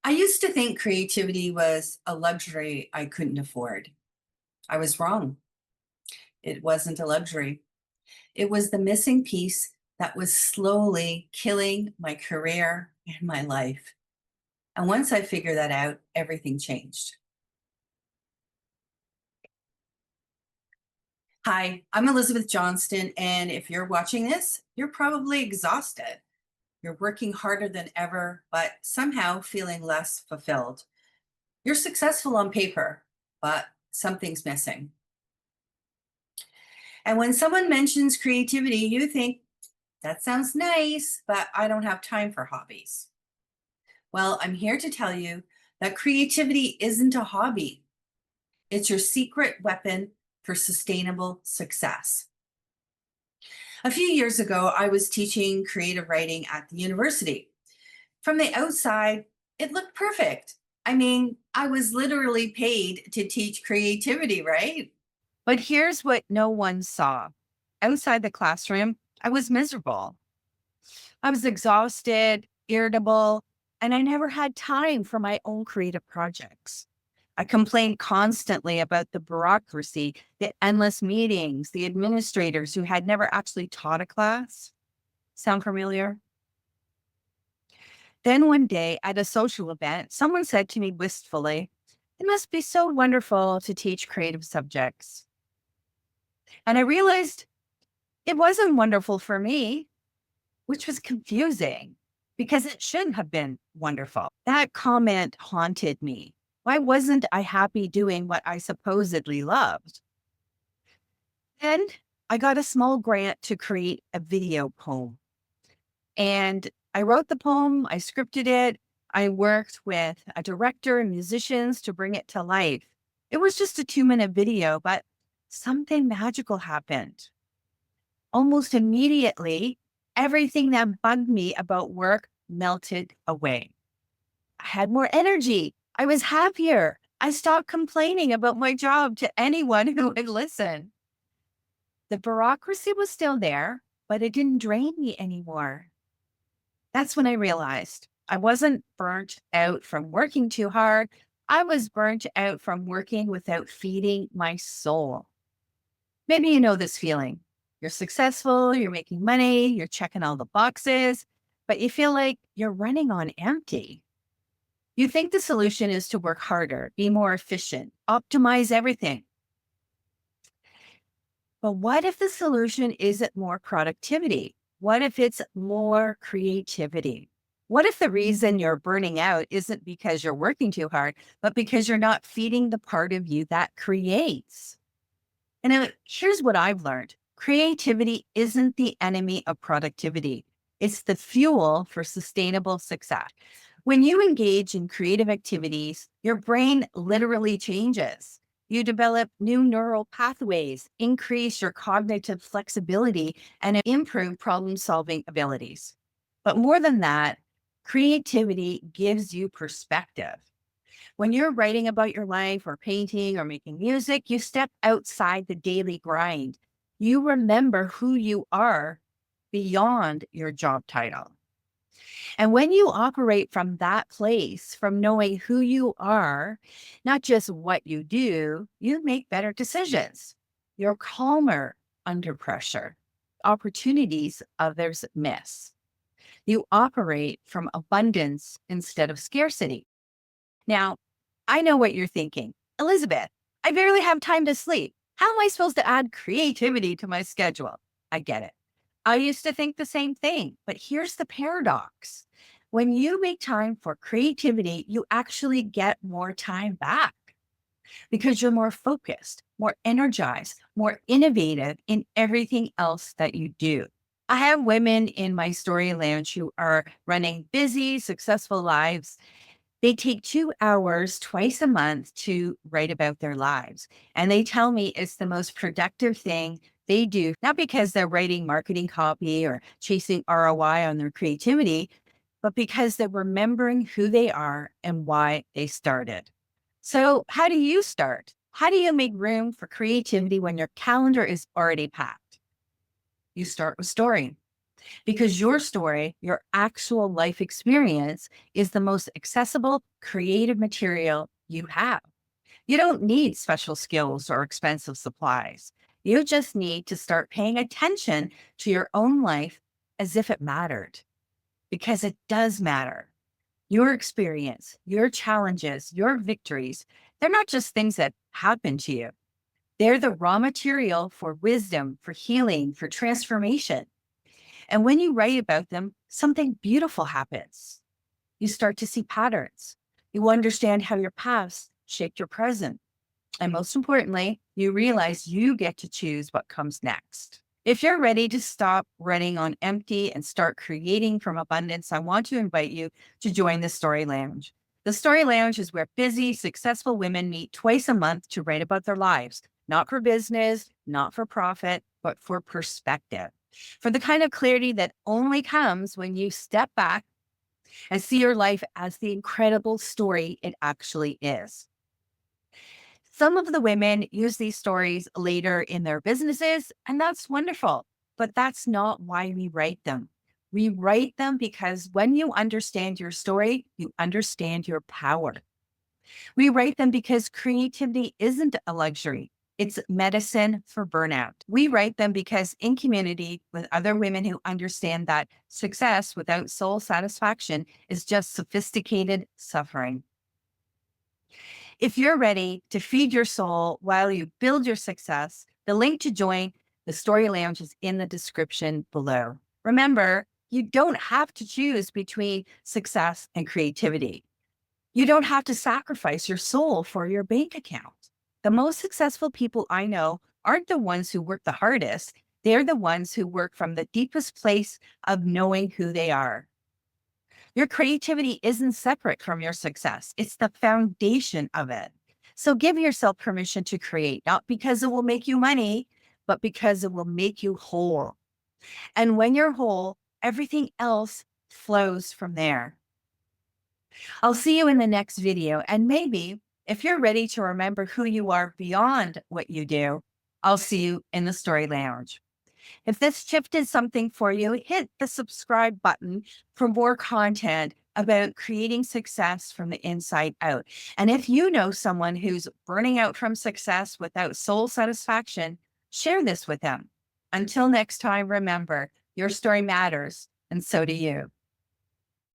I used to think creativity was a luxury I couldn't afford. I was wrong. It wasn't a luxury. It was the missing piece that was slowly killing my career and my life. And once I figured that out, everything changed. Hi, I'm Elizabeth Johnston, and if you're watching this, you're probably exhausted. You're working harder than ever, but somehow feeling less fulfilled. You're successful on paper, but something's missing. And when someone mentions creativity, you think, that sounds nice, but I don't have time for hobbies. Well, I'm here to tell you that creativity isn't a hobby. It's your secret weapon for sustainable success. A few years ago, I was teaching creative writing at the university. From the outside, it looked perfect. I mean, I was literally paid to teach creativity, right? But here's what no one saw. Outside the classroom, I was miserable. I was exhausted, irritable, and I never had time for my own creative projects. I complained constantly about the bureaucracy, the endless meetings, the administrators who had never actually taught a class. Sound familiar? Then one day at a social event, someone said to me wistfully, "It must be so wonderful to teach creative subjects." And I realized it wasn't wonderful for me, which was confusing because it should have been wonderful. That comment haunted me. Why wasn't I happy doing what I supposedly loved? Then I got a small grant to create a video poem. And I wrote the poem, I scripted it, I worked with a director and musicians to bring it to life. It was just a 2-minute video, but something magical happened. Almost immediately, everything that bugged me about work melted away. I had more energy. I was happier. I stopped complaining about my job to anyone who would listen. The bureaucracy was still there, but it didn't drain me anymore. That's when I realized I wasn't burnt out from working too hard. I was burnt out from working without feeding my soul. Maybe you know this feeling. You're successful, you're making money, you're checking all the boxes, but you feel like you're running on empty. You think the solution is to work harder, be more efficient, optimize everything. But what if the solution isn't more productivity? What if it's more creativity? What if the reason you're burning out isn't because you're working too hard, but because you're not feeding the part of you that creates? And here's what I've learned. Creativity isn't the enemy of productivity. It's the fuel for sustainable success. When you engage in creative activities, your brain literally changes. You develop new neural pathways, increase your cognitive flexibility, and improve problem solving abilities. But more than that, creativity gives you perspective. When you're writing about your life or painting or making music, you step outside the daily grind. You remember who you are beyond your job title. And when you operate from that place, from knowing who you are, not just what you do, you make better decisions. You're calmer under pressure, opportunities others miss. You operate from abundance instead of scarcity. Now, I know what you're thinking. Elizabeth, I barely have time to sleep. How am I supposed to add creativity to my schedule? I get it. I used to think the same thing, but here's the paradox. When you make time for creativity, you actually get more time back because you're more focused, more energized, more innovative in everything else that you do. I have women in my story lounge who are running busy, successful lives. They take 2 hours twice a month to write about their lives. And they tell me it's the most productive thing they do, not because they're writing marketing copy or chasing ROI on their creativity, but because they're remembering who they are and why they started. So, how do you start? How do you make room for creativity when your calendar is already packed? You start with story. because your story, your actual life experience, is the most accessible, creative material you have. You don't need special skills or expensive supplies. You just need to start paying attention to your own life as if it mattered, because it does matter. Your experience, your challenges, your victories, they're not just things that happen to you. They're the raw material for wisdom, for healing, for transformation. And when you write about them, something beautiful happens. You start to see patterns. You understand how your past shaped your present. And most importantly, you realize you get to choose what comes next. If you're ready to stop running on empty and start creating from abundance, I want to invite you to join the Story Lounge. The Story Lounge is where busy, successful women meet twice a month to write about their lives, not for business, not for profit, but for perspective, for the kind of clarity that only comes when you step back and see your life as the incredible story it actually is. Some of the women use these stories later in their businesses, and that's wonderful. But that's not why we write them. We write them because when you understand your story, you understand your power. We write them because creativity isn't a luxury. It's medicine for burnout. We write them because in community with other women who understand that success without soul satisfaction is just sophisticated suffering. If you're ready to feed your soul while you build your success, the link to join the Story Lounge is in the description below. Remember, you don't have to choose between success and creativity. You don't have to sacrifice your soul for your bank account. The most successful people I know aren't the ones who work the hardest. They're the ones who work from the deepest place of knowing who they are. Your creativity isn't separate from your success. It's the foundation of it. So give yourself permission to create, not because it will make you money, but because it will make you whole. And when you're whole, everything else flows from there. I'll see you in the next video. And maybe if you're ready to remember who you are beyond what you do, I'll see you in the Story Lounge. If this shifted something for you, hit the subscribe button for more content about creating success from the inside out. And if you know someone who's burning out from success without soul satisfaction, share this with them. Until next time, remember, your story matters, and so do you.